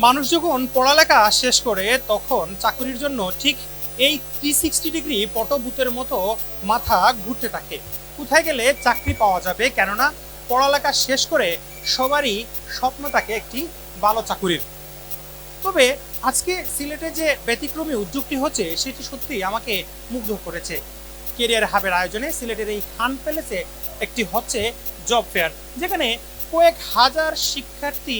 মানুষ যখন পড়ালেখা শেষ করে তখন চাকরির জন্য ঠিক এই 360 ডিগ্রি পটভূতের মতো মাথা ঘুরতে থাকে। কোথায় গেলে চাকরি পাওয়া যাবে, কেননা পড়ালেখা শেষ করে সবারই স্বপ্ন থাকে একটি ভালো চাকুরির। তবে আজকে সিলেটে যে ব্যতিক্রমী উদ্যোগটি হচ্ছে সেটি সত্যি আমাকে মুগ্ধ করেছে। কেরিয়ার হাবের আয়োজনে সিলেটের এই খান প্যালেসে একটি হচ্ছে জব ফেয়ার, যেখানে কয়েক হাজার শিক্ষার্থী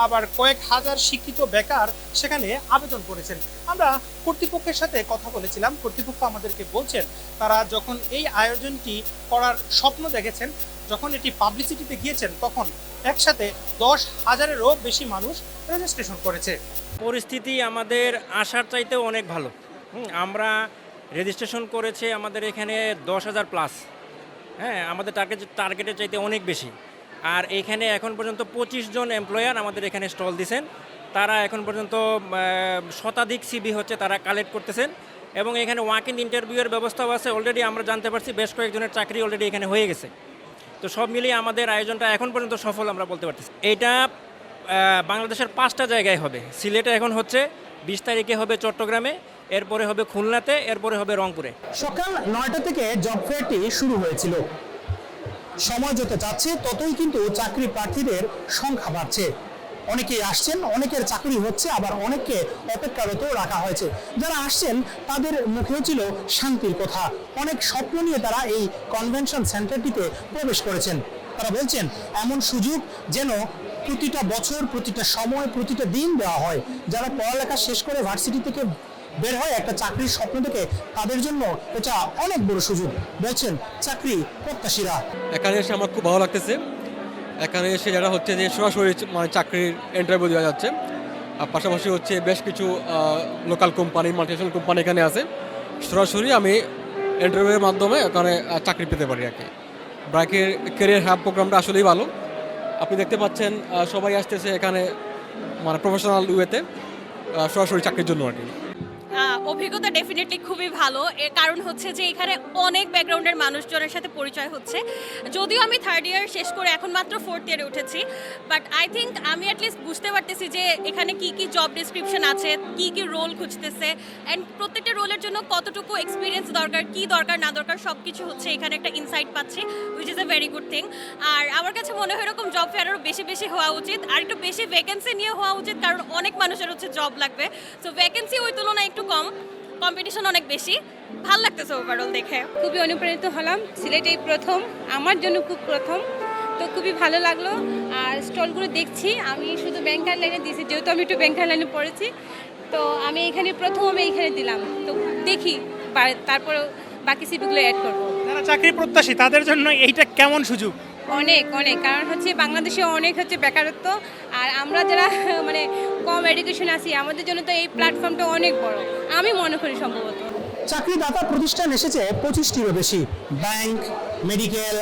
আবার কয়েক হাজার শিক্ষিত বেকার সেখানে আবেদন করেছেন। আমরা কর্তৃপক্ষের সাথে কথা বলেছিলাম, কর্তৃপক্ষ আমাদেরকে বলছেন তারা যখন এই আয়োজনটি করার স্বপ্ন দেখেছেন, যখন এটি পাবলিসিটিতে গিয়েছেন, তখন একসাথে 10,000-এরও বেশি মানুষ রেজিস্ট্রেশন করেছে। পরিস্থিতি আমাদের আশার চাইতেও অনেক ভালো। আমরা রেজিস্ট্রেশন করেছে আমাদের এখানে 10,000 প্লাস। হ্যাঁ, আমাদের টার্গেটের চাইতে অনেক বেশি। আর এখানে এখন পর্যন্ত 25 জন এমপ্লয়ার আমাদের এখানে স্টল দিয়েছেন। তারা এখন পর্যন্ত শতাধিক সিবি হচ্ছে তারা কালেক্ট করতেছেন, এবং এখানে ওয়াক ইন ইন্টারভিউয়ের ব্যবস্থাও আছে। অলরেডি আমরা জানতে পারছি বেশ কয়েকজনের চাকরি অলরেডি এখানে হয়ে গেছে। তো সব মিলিয়ে আমাদের আয়োজনটা এখন পর্যন্ত সফল আমরা বলতে পারতেছি। এইটা বাংলাদেশের 5টা জায়গায় হবে। সিলেটে এখন হচ্ছে, 20 তারিখে হবে চট্টগ্রামে, এরপরে হবে খুলনাতে, এরপরে হবে রংপুরে। সকাল 9টা থেকে জব ফেয়ারটি শুরু হয়েছিল। সময় যত যাচ্ছে ততই কিন্তু চাকরি প্রার্থীদের সংখ্যা বাড়ছে। অনেকেই আসছেন, অনেকের চাকরি হচ্ছে, আবার অনেককে অপেক্ষারত রাখা হয়েছে। যারা আসছেন তাদের মুখেও ছিল শান্তির কথা। অনেক স্বপ্ন নিয়ে তারা এই কনভেনশন সেন্টারটিতে প্রবেশ করেছেন। তারা বলছেন এমন সুযোগ যেন প্রতিটা বছর, প্রতিটা সময়, প্রতিটা দিন দেওয়া হয়। যারা পড়ালেখা শেষ করে ভার্সিটি থেকে বের হয় একটা চাকরির স্বপ্ন থেকে, তাদের জন্য এটা অনেক বড় সুযোগ, বলছেন চাকরি প্রত্যাশীরা। এখানে এসে আমার খুব ভালো লাগতেছে। এখানে এসে যারা হচ্ছে যে সরাসরি মানে চাকরির ইন্টারভিউ দেওয়া যাচ্ছে, আর পাশাপাশি হচ্ছে বেশ কিছু লোকাল কোম্পানি, মাল্টিনেশনাল কোম্পানি এখানে আছে। সরাসরি আমি ইন্টারভিউয়ের মাধ্যমে এখানে চাকরি পেতে পারি আর কি। ব্র্যাকের ক্যারিয়ার হাব প্রোগ্রামটা আসলেই ভালো। আপনি দেখতে পাচ্ছেন সবাই আসতেছে এখানে মানে প্রফেশনাল ওয়েতে সরাসরি চাকরির জন্য আর কি। অভিজ্ঞতা ডেফিনেটলি খুবই ভালো। এর কারণ হচ্ছে যে এখানে অনেক ব্যাকগ্রাউন্ডের মানুষজনের সাথে পরিচয় হচ্ছে। যদিও আমি 3rd ইয়ার শেষ করে এখন মাত্র 4th ইয়ারে উঠেছি, বাট আই থিঙ্ক আমি অ্যাটলিস্ট বুঝতে পারতেছি যে এখানে কি কি জব ডেসক্রিপশন আছে, কি কি রোল খুঁজতেছে, অ্যান্ড প্রত্যেকটা রোলের জন্য কতটুকু এক্সপিরিয়েন্স দরকার, কি দরকার না দরকার, সব কিছু হচ্ছে এখানে একটা ইনসাইট পাচ্ছি, which is a very good thing. আর আমার কাছে মনে হয় এরকম জব ফেয়ার আরও বেশি বেশি হওয়া উচিত, আর একটু বেশি ভ্যাকেন্সি নিয়ে হওয়া উচিত, কারণ অনেক মানুষের হচ্ছে জব লাগবে। সো ভ্যাকেন্সি ওই তুলনায় একটু কম, কম্পিটিশন অনেক বেশি। ভাল লাগতেছে ওভারঅল দেখে। খুবই অনুপ্রাণিত হলাম। সিলেটেই প্রথম, আমার জন্য খুব প্রথম, তো খুবই ভালো লাগলো। আর স্টলগুলো দেখছি, আমি শুধু ব্যাংকার লাইনে দিয়েছি, যেহেতু আমি একটু ব্যাংকার লাইনে পড়েছি, তো আমি এখানে প্রথম আমি এখানে দিলাম। তো দেখি তারপর বাকি সিটগুলো অ্যাড করবো। যারা চাকরি প্রত্যাশী তাদের জন্য এইটা কেমন সুযোগ? অনেক অনেক, কারণ হচ্ছে বাংলাদেশে অনেক হচ্ছে বেকারত্ব, আর আমরা যারা মানে কম এডুকেশন আছি, আমাদের জন্য তো এই প্ল্যাটফর্মটা অনেক বড়, আমি মনে করি সম্ভবত। চাকরিদাতা প্রতিষ্ঠান এসেছে 25টিরও বেশি। ব্যাংক, মেডিকেল,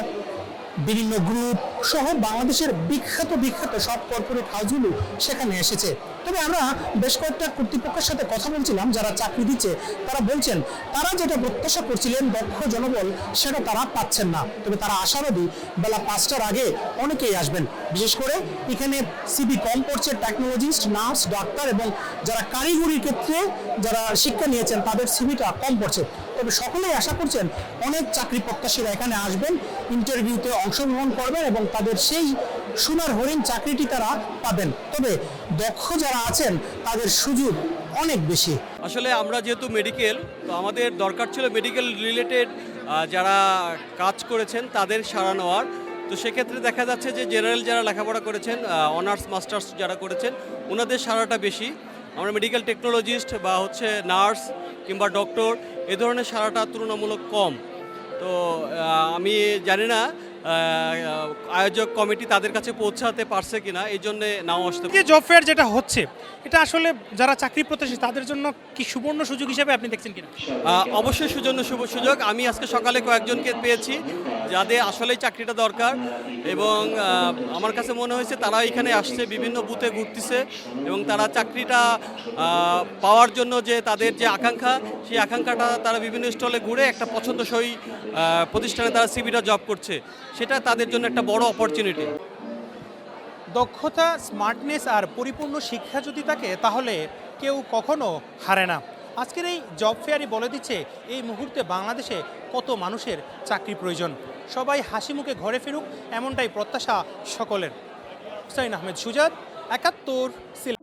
বিভিন্ন গ্রুপ সহ বাংলাদেশের বিখ্যাত বিখ্যাত সব কর্পোরেট হাউসগুলো সেখানে এসেছে। তবে আমরা বেশ কয়েকটা কর্তৃপক্ষের সাথে কথা বলছিলাম যারা চাকরি দিচ্ছে, তারা বলছেন তারা যেটা প্রত্যাশা করছিলেন দক্ষ জনবল, সেটা তারা পাচ্ছেন না। তবে তারা আশাবাদী বেলা 5টার আগে অনেকেই আসবেন। বিশেষ করে এখানে সিবি কম পড়ছে, টেকনোলজিস্ট, নার্স, ডাক্তার এবং যারা কারিগরির ক্ষেত্রে যারা শিক্ষা নিয়েছেন তাদের সিবিটা কম পড়ছে। তবে সকলেই আশা করছেন অনেক চাকরি প্রত্যাশীরা এখানে আসবেন, ইন্টারভিউতে অংশগ্রহণ করবেন এবং তাদের সেই সোনার হরিণ চাকরিটি তারা পাবেন। তবে দক্ষ যারা আছেন তাদের সুযোগ অনেক বেশি। আসলে আমরা যেহেতু মেডিকেল, তো আমাদের দরকার ছিল মেডিকেল রিলেটেড যারা কাজ করেছেন তাদের সাড়া নেওয়ার। তো সেক্ষেত্রে দেখা যাচ্ছে যে জেনারেল যারা লেখাপড়া করেছেন, অনার্স মাস্টার্স যারা করেছেন, ওনাদের সাড়াটা বেশি। আমরা মেডিকেল টেকনোলজিস্ট বা হচ্ছে নার্স কিংবা ডক্টর, এ ধরনের সাড়াটা তুলনামূলক কম। তো আমি জানি না আয়োজক কমিটি তাদের কাছে পৌঁছাতে পারছে কিনা, এই জন্য নাও আসতে পারে। জব ফেয়ার যেটা হচ্ছে, এটা আসলে যারা চাকরি প্রত্যাশী তাদের জন্য কি সুবর্ণ সুযোগ হিসেবে আপনি দেখছেন কিনা? অবশ্যই সুযোগ। আমি আজকে সকালে কয়েকজনকে পেয়েছি যাদের আসলেই চাকরিটা দরকার, এবং আমার কাছে মনে হয়েছে তারা এখানে আসছে, বিভিন্ন বুথে ঘুরতেছে, এবং তারা চাকরিটা পাওয়ার জন্য যে তাদের যে আকাঙ্ক্ষা, সেই আকাঙ্ক্ষাটা তারা বিভিন্ন স্টলে ঘুরে একটা পছন্দসই প্রতিষ্ঠানে তারা সিবিটা জব করছে, সেটা তাদের জন্য একটা বড় অপরচুনিটি। দক্ষতা, স্মার্টনেস আর পরিপূর্ণ শিক্ষা যদি থাকে তাহলে কেউ কখনো হারে না। আজকের এই জব ফেয়ারই বলে দিচ্ছে এই মুহূর্তে বাংলাদেশে কত মানুষের চাকরি প্রয়োজন। সবাই হাসি মুখে ঘরে ফিরুক, এমনটাই প্রত্যাশা সকলের। হুসাইন আহমেদ সুজাত, ৭১